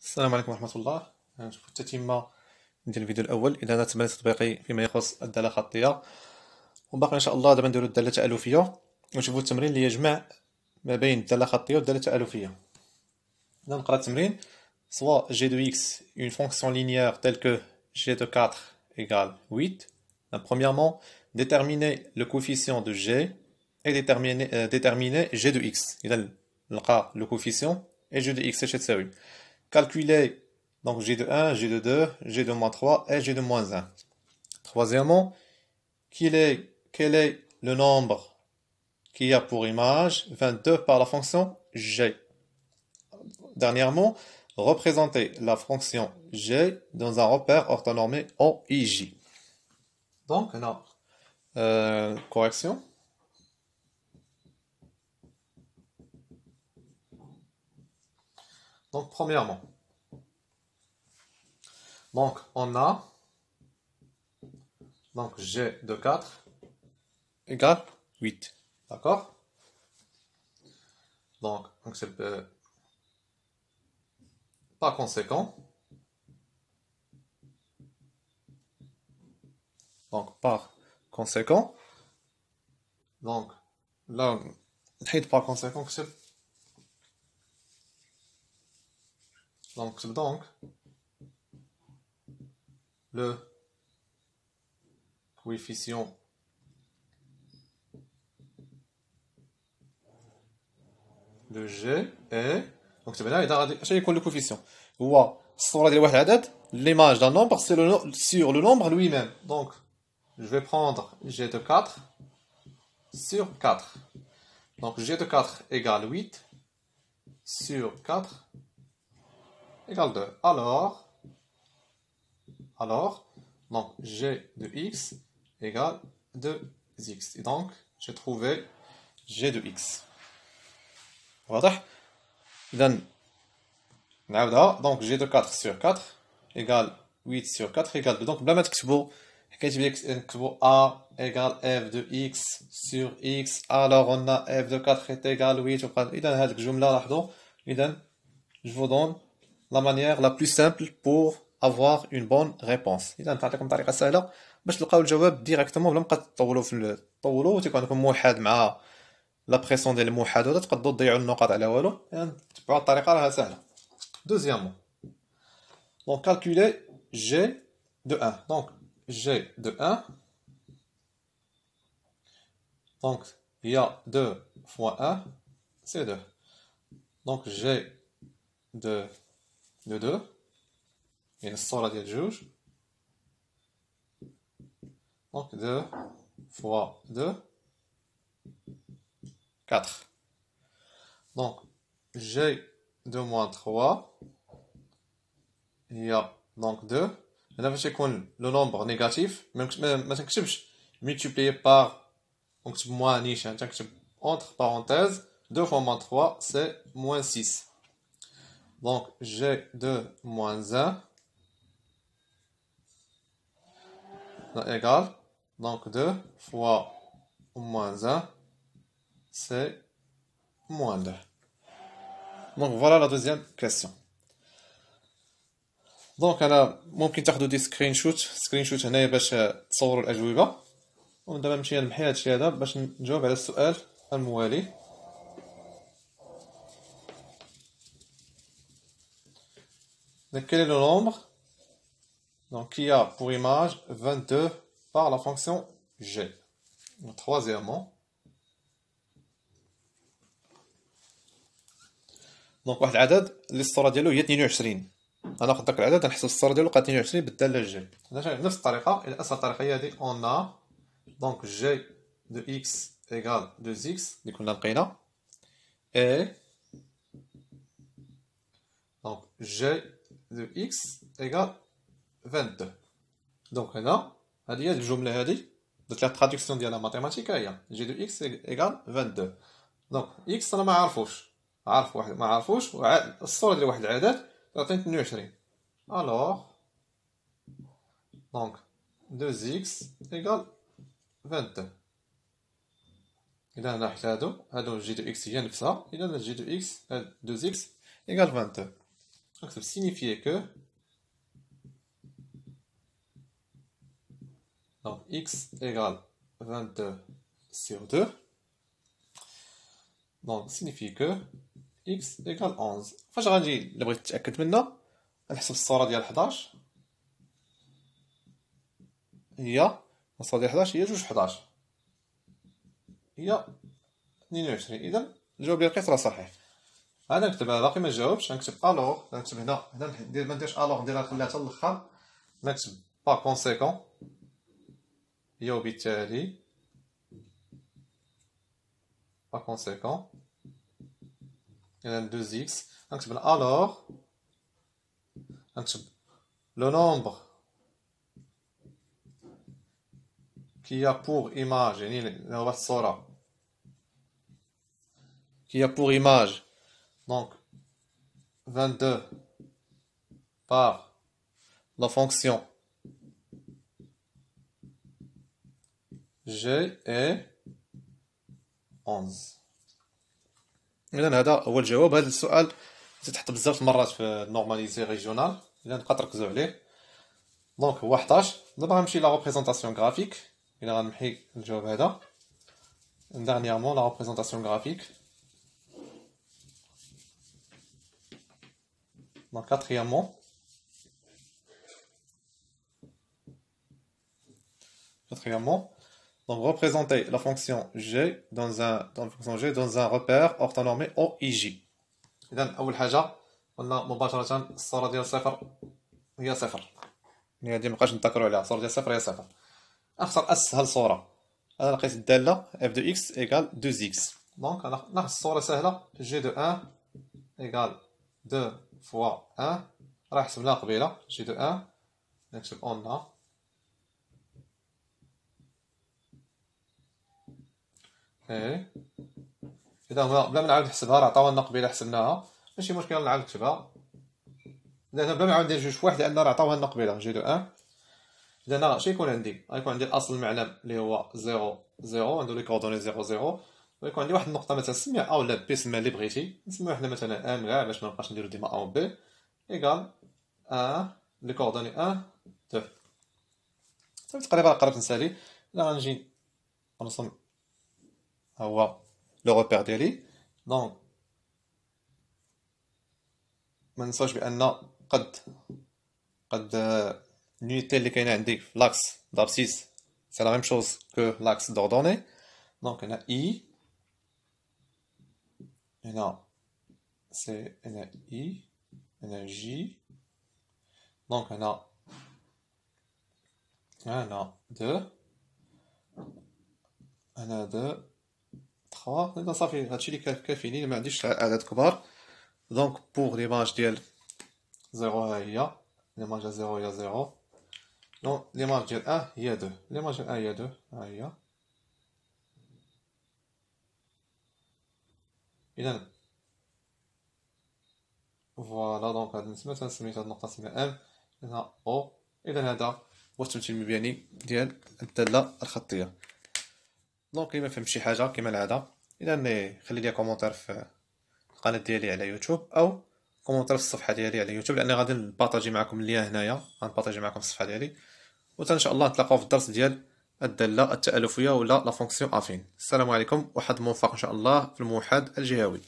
السلام عليكم ورحمة الله. نشوف التتمة ديال الفيديو الأول إذا تمرين تطبيقي فيما يخص الدالة الخطية، وباقي إن شاء الله دابا نديرو الدالة التألفية ونشوفو التمرين اللي يجمع ما بين الدالة الخطية والدالة التألفية. إذا نقرا التمرين: soit g de x une fonction linéaire telle que g de 4 égale 8. Premièrement, déterminer le coefficient de g et déterminer g de x. إذا نلقى le coefficient et g de x اش تساوي. Calculer donc g de 1, g de 2, g de moins 3 et g de moins 1. Troisièmement, quel est le nombre qui a pour image 22 par la fonction g. Dernièrement, représenter la fonction g dans un repère orthonormé OIJ. Donc, on a correction. Donc, premièrement, donc on a donc g de 4 égale 8. D'accord? Donc c'est par conséquent, donc là, par conséquent, donc le coefficient de g est donc c'est bien là اش يكون le coefficient هو الصورة ديال واحد العدد l'image d'un nombre c'est sur le nombre lui-même. Donc je vais prendre g de 4 sur 4. Donc g de 4 égale 8 sur 4 égale 2. Alors, donc g de x égale 2x. Et donc, j'ai trouvé g de x. واضح؟ إذا نعاودها. Donc g de 4 sur 4 égale 8 sur 4 égale 2. Donc بلا ما تكتبوا حكاية بلي نكتبوا a égale f de x sur x. Alors on a f de 4 est égal 8. إذا هذيك الجملة لاحظوا. إذا je vous donne la manière la plus simple pour avoir une bonne réponse. إذا نعطيكم طريقة سهلة باش تلقاو الجواب ديريكتومون بلا ما تطولوا تطولوا وتيكون عندكم موحد مع لا بريسيون ديال الموحد ولا تقدروا تضيعوا النقاط على والو. يعني تبعوا الطريقة راها سهلة. Deuxièmement, donc calculer g de 1. Donc g de 1, donc il y a 2 fois 1, c'est 2. Donc g de 2, il y a une sorte de juge. Donc 2 fois 2, 4. Donc g de moins 3, il y a donc 2. Là, je vais le nombre négatif, mais multiplié par donc moins niche, entre parenthèses, 2 fois moins 3, c'est moins 6. Donc g de moins 1 égale donc 2 fois moins 1, c'est moins 2. Donc voilà la deuxième question. دونك انا ممكن تاخذوا دي سكرين شوت هنايا باش تصوروا الاجوبه. ودابا نمشي نمحي هادشي هذا باش نجاوب على السؤال الموالي. Donc quel est le nombre donc qui a pour image 22 par la fonction g. Donc, troisièmement, donc واحد العدد اللي الصوره ديالو هي 22. انا ناخذ داك العدد نحسب الصوره ديالو بقى 22 بالداله جي. نفس الطريقه الى اسهل طريقه هي هذه. on a donc g de x égale 2x اللي كنا لقينا et donc g de x égale 22. donc هنا هذه هي الجمله هذه درت لها التراديكسيون ديالها ماتيماتيك. هي g de x égale 22. donc x انا ما عارفوش، عارف واحد ما عارفوش، الصوره ديال واحد العدد تعطيني 22. alors donc 2x égale 22. إذا نحت هادو g de x هي نفسها. إذا g de x 2x égale 22. نكتب signifier que donc x égale 22 sur 2 donc signifie que x égale 11. فاش غادي الا بغيت تاكد منها غنحسب الصوره ديال 11 هي الصوره ديال 11 هي 2 هي 22. اذا الجواب اللي لقيت راه صحيح. انا نكتبها باقي ما جاوبش غنكتب الوغ غنكتب هنا ندير ما نديرش الوغ نديرها نخليها حتى الاخر نكتب با كونسيكون هي وبالتالي با كونسيكون إذا 2x غنكتب الوغ غنكتب لو نومبر كي بور ايماج يعني هو الصورة كي pour image donc 22 par la fonction g est 11. إذا هذا هو الجواب. هذا السؤال تتحط بزاف المرات في نورماليزي ريجيونال إذا نبقى تركزوا عليه. دونك هو 11. دابا غنمشي لا ريبريزونطاسيون غرافيك. إلا غنمحي الجواب هذا dernièrement la représentation graphique. Donc quatrièmement donc représenter la fonction g dans un repère orthonormé OIJ. إذا أول حاجة قلنا مباشرة الصورة ديال صفر هي صفر يعني هادي مبقاش نتذكرو عليها الصورة ديال صفر هي صفر. أخسر أسهل صورة أنا لقيت الدالة f de x égale 2x دونك أنا ناخد الصورة سهلة g de 1 égale 2 fois 1 راه حسبناها قبيلة g de 1 نكتب on a إذا هنا بلا ما نعاود نحسبها راه عطاونا قبيلة حسبناها ماشي مشكل نعاود نكتبها. إذا بلا ما نعاود ندير جوج فواحد لأن راه عطاوها لنا قبيلة جي دو 1. إذا أنا شنو يكون عندي؟ غيكون عندي الأصل المعلم اللي هو 0 عنده لي كوردوني 0 ويكون عندي واحد النقطة مثلا سميها أ ولا بي سميها اللي بغيتي نسميوها حنا مثلا أن كاع باش منبقاش نديرو ديما أ و بي إيكال 1 لي كوردوني 1 2 صافي تقريبا قربت نسالي. إلا غنجي نرسم ها هو لو روبير ديالي دونك ما ننساوش بان قد l'unité اللي كاينه عندي في لاكس دابسيس سي لا ميم شوز كو لاكس دوردوني دونك هنا اي هنا سي هنا اي هنا جي دونك هنا 2 هنا 2 3 إذا صافي هادشي اللي كافيني ما عنديش اعداد كبار. دونك بوغ ليماج ديال 0 ها هي ليماج 0 هي 0 دونك ليماج ديال 1 هي 2 ليماج ديال 1 هي 2 ها هي. إذا فوالا دونك هاد نسميت هاد النقطة سميتها ام هنا او. إذا هذا هو التمثيل المبياني ديال الدالة الخطية. دونك اللي ما فهمش شي حاجة كيما العادة إذا خلي لي كومونتير في القناة ديالي على يوتيوب أو كومونتير في الصفحة ديالي على يوتيوب لأني غادي نبارطاجي معكم اللين هنايا غنبارطاجي معكم الصفحة ديالي وإن شاء الله نتلاقاو في الدرس ديال الدالة التألفية ولا لا فونكسيون افين. السلام عليكم وحظ موفق إن شاء الله في الموحد الجهوي.